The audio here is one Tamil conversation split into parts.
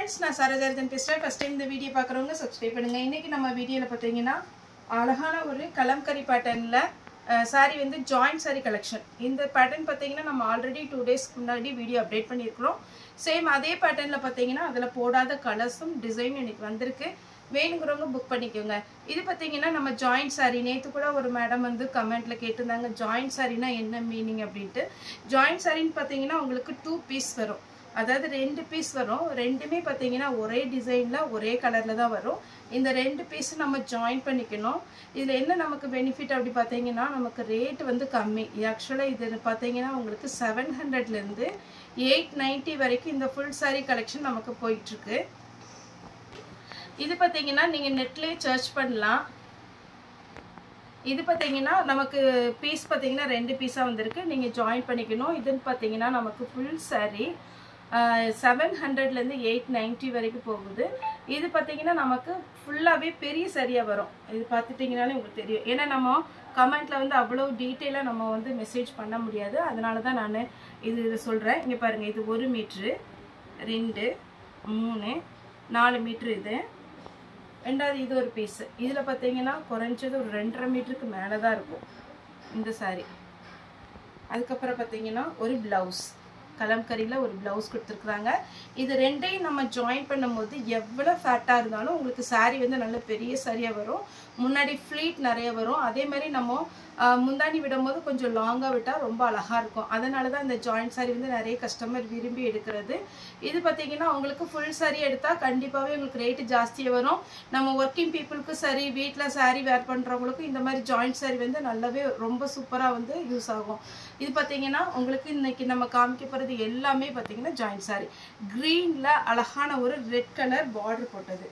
friends, நான் சரோஜாரதன் பேசுறேன். ஃபர்ஸ்ட் டைம் இந்த வீடியோ பார்க்குறவங்க சப்ஸ்கிரைப் பண்ணுங்க. இன்னைக்கு நம்ம வீடியோவில் பார்த்தீங்கன்னா அழகான ஒரு கலம்கரி பேட்டர்னில் saree வந்து ஜாயிண்ட் saree கலெக்ஷன். இந்த பேட்டர்ன் பார்த்தீங்கன்னா நம்ம ஆல்ரெடி 2 days முன்னாடி வீடியோ அப்டேட் பண்ணியிருக்கிறோம். சேம் அதே பேட்டர்னில் பார்த்தீங்கன்னா அதில் போடாத கலர்ஸும் டிசைன் எனக்கு வந்திருக்கு. வேணுங்கிறவங்க புக் பண்ணிக்கோங்க. இது பார்த்தீங்கன்னா நம்ம ஜாயிண்ட் saree. நேற்று கூட ஒரு மேடம் வந்து கமெண்ட்டில் கேட்டிருந்தாங்க ஜாயிண்ட் சாரீனா என்ன மீனிங் அப்படின்ட்டு. ஜாயிண்ட் சாரின்னு பார்த்தீங்கன்னா உங்களுக்கு 2 பீஸ் வரும். அதாவது 2 பீஸ் வரும். ரெண்டுமே பார்த்தீங்கன்னா ஒரே டிசைனில் ஒரே கலரில் தான் வரும். இந்த 2 பீஸ் நம்ம ஜாயின் பண்ணிக்கணும். இதில் என்ன நமக்கு பெனிஃபிட் அப்படி பார்த்தீங்கன்னா நமக்கு ரேட் வந்து கம்மி. ஆக்சுவலாக இது பார்த்தீங்கன்னா உங்களுக்கு 700லேருந்து 890 வரைக்கும் இந்த ஃபுல் saree கலெக்ஷன் நமக்கு போயிட்டுருக்கு. இது பார்த்தீங்கன்னா நீங்கள் நெட்லேயே சர்ச் பண்ணலாம். இது பார்த்தீங்கன்னா நமக்கு பீஸ் பார்த்தீங்கன்னா 2 பீஸாக வந்திருக்கு. நீங்கள் ஜாயின் பண்ணிக்கணும். இதுன்னு பார்த்தீங்கன்னா நமக்கு ஃபுல் saree 700லேருந்து 890 வரைக்கும் போகுது. இது பார்த்தீங்கன்னா நமக்கு ஃபுல்லாகவே பெரிய சரியாக வரும். இது பார்த்துட்டிங்கனாலே உங்களுக்கு தெரியும். ஏன்னா நம்ம கமெண்ட்டில் வந்து அவ்வளோ டீட்டெயிலாக நம்ம வந்து மெசேஜ் பண்ண முடியாது. அதனால தான் நான் இது சொல்கிறேன். இங்கே பாருங்கள், இது 1 மீட்ரு, 2, 3, 4 மீட்ரு. இது ரெண்டாவது இது ஒரு பீஸு. இதில் பார்த்தீங்கன்னா குறைஞ்சது ஒரு 2.5 மீட்டருக்கு மேலே தான் இருக்கும் இந்த saree. அதுக்கப்புறம் பார்த்தீங்கன்னா ஒரு ப்ளவுஸ், கலம்கரியில் ஒரு ப்ளவுஸ் கொடுத்துருக்குறாங்க. இது ரெண்டையும் நம்ம ஜாயின் பண்ணும்போது எவ்வளோ ஃபேட்டாக இருந்தாலும் உங்களுக்கு saree வந்து நல்ல பெரிய சரியாக வரும். முன்னாடி ஃப்ளீட் நிறைய வரும். அதே மாதிரி நம்ம முந்தாணி விடும்போது கொஞ்சம் லாங்காக விட்டால் ரொம்ப அழகாக இருக்கும். அதனால தான் இந்த ஜாயிண்ட் saree வந்து நிறைய கஸ்டமர் விரும்பி எடுக்கிறது. இது பார்த்தீங்கன்னா உங்களுக்கு ஃபுல் saree எடுத்தால் கண்டிப்பாகவே உங்களுக்கு ரேட்டு ஜாஸ்தியாக வரும். நம்ம ஒர்க்கிங் பீப்புளுக்கு சரி, வீட்டில் saree வேர் பண்ணுறவங்களுக்கும் இந்த மாதிரி ஜாயிண்ட் saree வந்து நல்லாவே ரொம்ப சூப்பராக வந்து யூஸ் ஆகும். இது பார்த்தீங்கன்னா உங்களுக்கு இன்னைக்கு நம்ம காமிக்க போகிறது எல்லாமே பார்த்தீங்கன்னா ஜாயிண்ட் saree. க்ரீனில் அழகான ஒரு ரெட் கலர் பார்டர் போட்டது.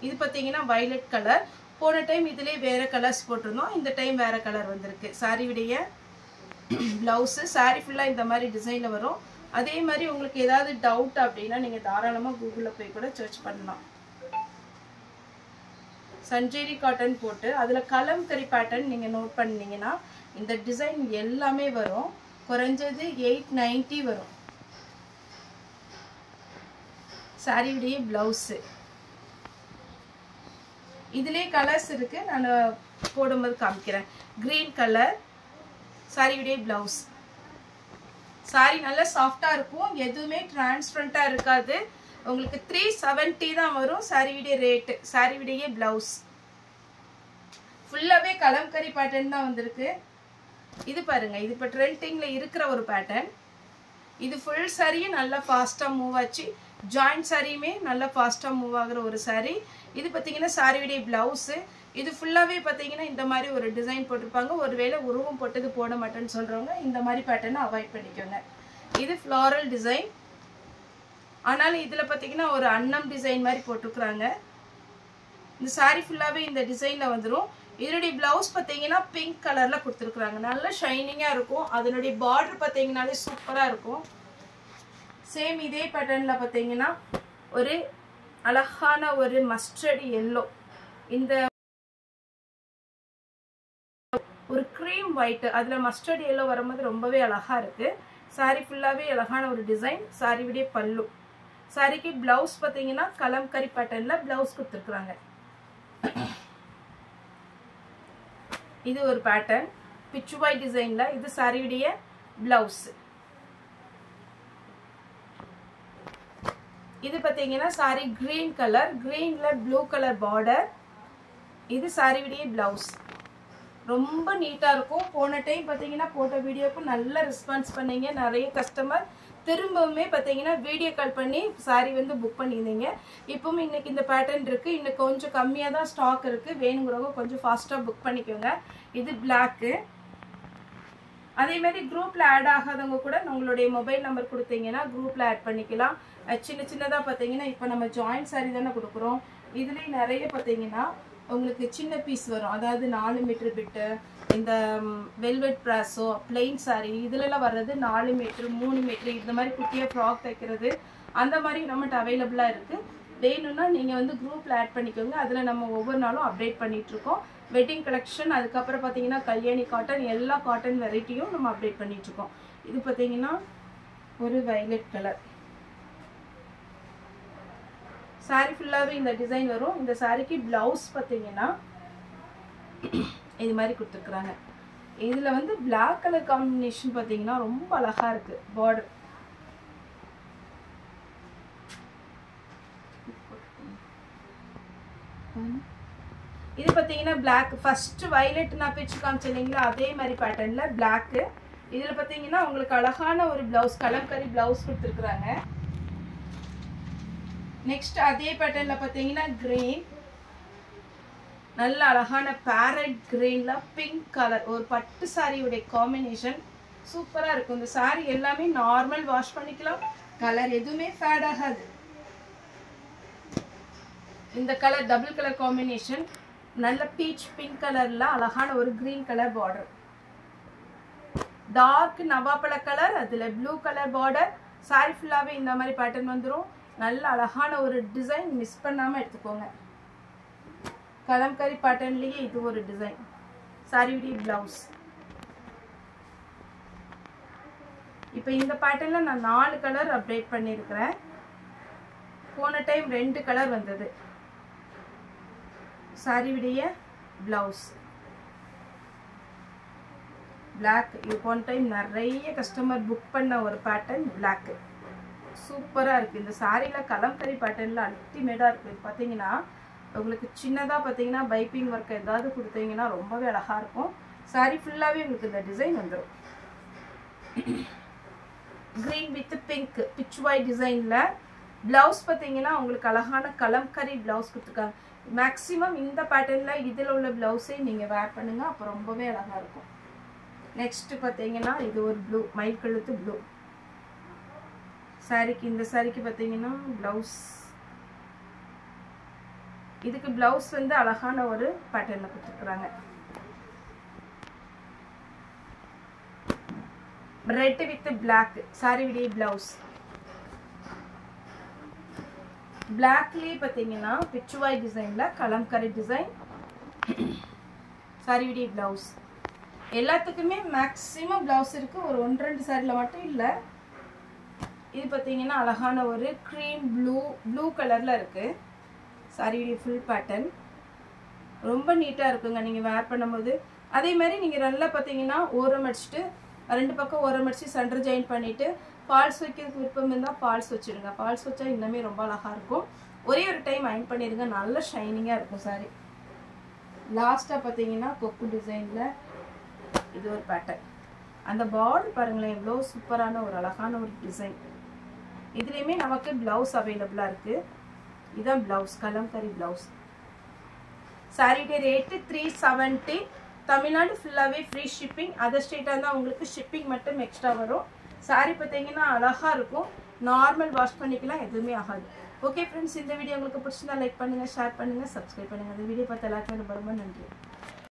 இது பார்த்தீங்கன்னா வயலட் கலர். போன டைம் இதிலே வேறு கலர்ஸ் போட்டிருந்தோம். இந்த டைம் வேறு கலர் வந்திருக்கு. சாரியுடைய ப்ளவுஸு saree ஃபுல்லாக இந்த மாதிரி டிசைனில் வரும். அதே மாதிரி உங்களுக்கு ஏதாவது டவுட் அப்படின்னா நீங்கள் தாராளமாக கூகுளில் போய் கூட சர்ச் பண்ணலாம். சஞ்சேரி காட்டன் போட்டு அதில் கலம்கரி பேட்டர்ன் நீங்கள் நோட் பண்ணிங்கன்னா இந்த டிசைன் எல்லாமே வரும். குறைஞ்சது 890 வரும். சாரியுடைய ப்ளவுஸு இதிலே கலர்ஸ் இருக்குது. நான் போடும்போது காமிக்கிறேன். க்ரீன் கலர் சாரியுடைய ப்ளவுஸ். சாரி நல்லா சாஃப்டாக இருக்கும். எதுவுமே டிரான்ஸ்பரண்ட்டாக இருக்காது. உங்களுக்கு 370 தான் வரும் சாரியுடைய ரேட்டு. சாரியுடைய ப்ளவுஸ் ஃபுல்லாகவே கலம்கரி பேட்டர்ன் தான் வந்திருக்கு. இது பாருங்கள், இது இப்போ ட்ரெண்டிங்கில் இருக்கிற ஒரு பேட்டர்ன். இது ஃபுல் சாரியும் நல்லா ஃபாஸ்ட்டாக மூவ் ஆச்சு. ஜாயிண்ட் சாரியுமே நல்லா ஃபாஸ்ட்டாக மூவ் ஆகிற ஒரு saree. இது பார்த்தீங்கன்னா சாரியுடைய ப்ளவுஸு. இது ஃபுல்லாகவே பார்த்தீங்கன்னா இந்த மாதிரி ஒரு டிசைன் போட்டிருப்பாங்க. ஒருவேளை உருவம் போட்டது போட மாட்டேன்னு சொல்கிறவங்க இந்த மாதிரி பேட்டர்னை அவாய்ட் பண்ணிக்கோங்க. இது ஃப்ளாரல் டிசைன். ஆனாலும் இதில் பார்த்தீங்கன்னா ஒரு அன்னம் டிசைன் மாதிரி போட்டிருக்குறாங்க. இந்த saree ஃபுல்லாகவே இந்த டிசைனில் வந்துடும். இதனுடைய ப்ளவுஸ் பார்த்தீங்கன்னா பிங்க் கலரில் கொடுத்துருக்குறாங்க. நல்லா ஷைனிங்காக இருக்கும். அதனுடைய பார்டர் பார்த்தீங்கன்னாலே சூப்பராக இருக்கும். சேம் இதே பேட்டர்னில் பார்த்தீங்கன்னா ஒரு அழகான ஒரு மஸ்டர்ட் எல்லோ, இந்த ஒரு க்ரீம் ஒயிட்டு, அதில் மஸ்டர்ட் எல்லோ வரும்போது ரொம்பவே அழகாக இருக்குது. saree ஃபுல்லாகவே அழகான ஒரு டிசைன். சாரியுடைய பல்லு. சாரிக்கு ப்ளவுஸ் பார்த்தீங்கன்னா கலம்கரி பேட்டர்னில் ப்ளவுஸ் கொடுத்துருக்குறாங்க. இது ஒரு பேட்டர்ன் பிச்சுவாய் டிசைனில். இது சாரியுடைய ப்ளவுஸ். இது பார்த்தீங்கன்னா சாரி கிரீன் கலர், கிரீனில் ப்ளூ கலர் பார்டர். இது சாரியுடைய ப்ளவுஸ். ரொம்ப நீட்டாக இருக்கும். போன டைம் பார்த்தீங்கன்னா போட்ட வீடியோக்கு நல்ல ரெஸ்பான்ஸ் பண்ணீங்க. நிறைய கஸ்டமர் திரும்பவுமே பார்த்தீங்கன்னா வீடியோ கால் பண்ணி சாரி வந்து புக் பண்ணியிருந்தீங்க. இப்போவும் இன்னைக்கு இந்த பேட்டர்ன் இருக்குது. இன்னும் கொஞ்சம் கம்மியாக தான் ஸ்டாக் இருக்குது. வேணுங்கிறவங்க கொஞ்சம் ஃபாஸ்ட்டாக புக் பண்ணிக்கோங்க. இது பிளாக்கு. அதேமாதிரி குரூப்பில் ஆட் ஆகாதவங்க கூட உங்களுடைய மொபைல் நம்பர் கொடுத்தீங்கன்னா குரூப்பில் ஆட் பண்ணிக்கலாம். சின்ன சின்னதாக பார்த்தீங்கன்னா இப்போ நம்ம ஜாயிண்ட் saree தானே கொடுக்குறோம். இதுலேயும் நிறைய பார்த்தீங்கன்னா உங்களுக்கு சின்ன பீஸ் வரும். அதாவது 4 மீட்டர் பிட்டு, இந்த வெல்வெட் ப்ராஸோ, பிளெயின் saree இதிலெல்லாம் வர்றது 4 மீட்ரு, 3 மீட்ரு, இந்த மாதிரி குட்டியாக ஃப்ராக் தைக்கிறது அந்த மாதிரி நம்மகிட்ட அவைலபிளாக இருக்குது. வேணும்னா நீங்கள் வந்து குரூப்பில் ஆட் பண்ணிக்கோங்க. அதில் நம்ம ஒவ்வொரு நாளும் அப்டேட் பண்ணிகிட்ருக்கோம். வெட்டிங் கலெக்ஷன், அதுக்கப்புறம் பார்த்தீங்கன்னா கல்யாணி காட்டன், எல்லா காட்டன் வெரைட்டியும் நம்ம அப்டேட் பண்ணிகிட்ருக்கோம். இது பார்த்தீங்கன்னா ஒரு வயலட் கலர். சாரி ஃபுல்லாவே இந்த டிசைன் வரும். இந்த சாரிக்கு பிளவுஸ் பார்த்தீங்கன்னா இது மாதிரி கொடுத்துருக்குறாங்க. இதுல வந்து பிளாக் கலர் காம்பினேஷன் பார்த்தீங்கன்னா ரொம்ப அழகா இருக்கு. பார்டர் இது பார்த்தீங்கன்னா பிளாக். ஃபர்ஸ்ட் வயலட் நான் பிச்சு காமிச்சேன் இல்லைங்களா, அதே மாதிரி பேட்டர்ன்ல பிளாக். இதுல பார்த்தீங்கன்னா உங்களுக்கு அழகான ஒரு பிளவுஸ், கலம்கரி பிளவுஸ் கொடுத்துருக்குறாங்க. நெக்ஸ்ட் அதே பேட்டர்ன்ல பார்த்தீங்கன்னா கிரீன், நல்ல அழகான பேரட் கிரீன்ல பிங்க் கலர், ஒரு பட்டு சாரியுடைய காம்பினேஷன் சூப்பரா இருக்கும். இந்த சாரி எல்லாமே நார்மல் வாஷ் பண்ணிக்கலாம், கலர் எதுவுமே ஃபேட் ஆகாது. இந்த கலர் டபுள் கலர் காம்பினேஷன், நல்ல பீச் பிங்க் கலர்ல அழகான ஒரு கிரீன் கலர் பார்டர், டார்க் நவாப்பழ கலர், அதுல ப்ளூ கலர் பார்டர். சாரி ஃபுல்லாவே இந்த மாதிரி பேட்டர்ன் வந்துடும். நல்ல அழகான ஒரு டிசைன், மிஸ் பண்ணாம எடுத்துக்கோங்க. கலம்கரி பேட்டர்ன்லயே இது ஒரு டிசைன். சாரியுடைய பிளவுஸ். இப்போ இந்த பேட்டர்ன்ல நான் 4 கலர் அப்டேட் பண்ணியிருக்கிறேன். போன டைம் 2 கலர் வந்தது. சாரியுடைய பிளவுஸ் பிளாக். இது போன டைம் நிறைய கஸ்டமர் புக் பண்ண ஒரு பேட்டர்ன் பிளாக். சூப்பரா இருக்கு. இந்த சாரியில கலம்கரி பேட்டர்ன்ல அல்டிமேட்டா இருக்கு. இது பார்த்தீங்கன்னா உங்களுக்கு சின்னதாக பார்த்தீங்கன்னா பைப்பிங் ஒர்க் ஏதாவது கொடுத்தீங்கன்னா ரொம்பவே அழகா இருக்கும். சாரி ஃபுல்லாகவே உங்களுக்கு இந்த டிசைன் வந்துடும். Green with pink pitch white டிசைனில் பிளவுஸ் பார்த்தீங்கன்னா உங்களுக்கு அழகான கலம்கரி பிளவுஸ் கொடுத்துருக்காங்க. மேக்ஸிமம் இந்த பேட்டர்னில் இதில் உள்ள பிளவுஸே நீங்கள் வேர் பண்ணுங்க, அப்போ ரொம்பவே அழகாக இருக்கும். நெக்ஸ்ட் பார்த்தீங்கன்னா இது ஒரு ப்ளூ, மயில் கழுத்து ப்ளூ சாரிக்கு. இந்த சாரிக்கு பார்த்தீங்கன்னா பிளவுஸ், இதுக்கு பிளவுஸ் வந்து அழகான ஒரு பேட்டர்ன்ல கொடுத்துருக்குறாங்க. ரெட் வித் பிளாக் சாரியுடைய பிளவுஸ். பிளாக்லயே பார்த்தீங்கன்னா பிச்சுவாய் டிசைன்ல கலம்கரி டிசைன் சாரியுடைய பிளவுஸ். எல்லாத்துக்குமே மேக்ஸிமம் பிளவுஸ் இருக்கு, ஒரு 1-2 சாரியில மட்டும் இல்லை. இது பார்த்தீங்கன்னா அழகான ஒரு க்ரீம் ப்ளூ கலர்ல இருக்கு. சாரியுடைய ஃபுல் பேட்டர்ன் ரொம்ப நீட்டாக இருக்குங்க நீங்கள் வேர் பண்ணும்போது. அதே மாதிரி நீங்கள் நல்லா பார்த்தீங்கன்னா ஓரம் அடிச்சுட்டு 2 பக்கம் ஓரம் அடிச்சு சென்டர் ஜாயின் பண்ணிட்டு ஃபால்ஸ் வைக்கிறதுக்கு விருப்பம் இருந்தால் ஃபால்ஸ் வச்சுடுங்க. ஃபால்ஸ் வச்சா இன்னுமே ரொம்ப அழகாக இருக்கும். ஒரே ஒரு டைம் அயன் பண்ணிடுங்க, நல்ல ஷைனிங்காக இருக்கும் சாரி. லாஸ்ட்டாக பார்த்தீங்கன்னா கொக்கு டிசைனில் இது ஒரு பேட்டர்ன். அந்த பார்டர் பாருங்களேன், எவ்வளோ சூப்பரான ஒரு அழகான ஒரு டிசைன். இதுலேயுமே நமக்கு பிளவுஸ் அவைலபிளாக இருக்குது. இதான் பிளவுஸ், கலம்கரி பிளவுஸ். சாரியுடைய ரேட்டு 370. தமிழ்நாடு ஃபுல்லாகவே ஃப்ரீ ஷிப்பிங். அதர் ஸ்டேட்டாக இருந்தால் உங்களுக்கு ஷிப்பிங் மட்டும் எக்ஸ்ட்ரா வரும். சாரி பார்த்தீங்கன்னா அழகாக இருக்கும், நார்மல் வாஷ் பண்ணிக்கலாம், எதுவுமே ஆகாது. ஓகே ஃப்ரெண்ட்ஸ், இந்த வீடியோ உங்களுக்கு பிடிச்சிருந்தா லைக் பண்ணுங்கள், ஷேர் பண்ணுங்கள், சப்ஸ்கிரைப் பண்ணுங்கள். இந்த வீடியோ பார்த்து எல்லாருக்குமே ரொம்ப ரொம்ப நன்றி.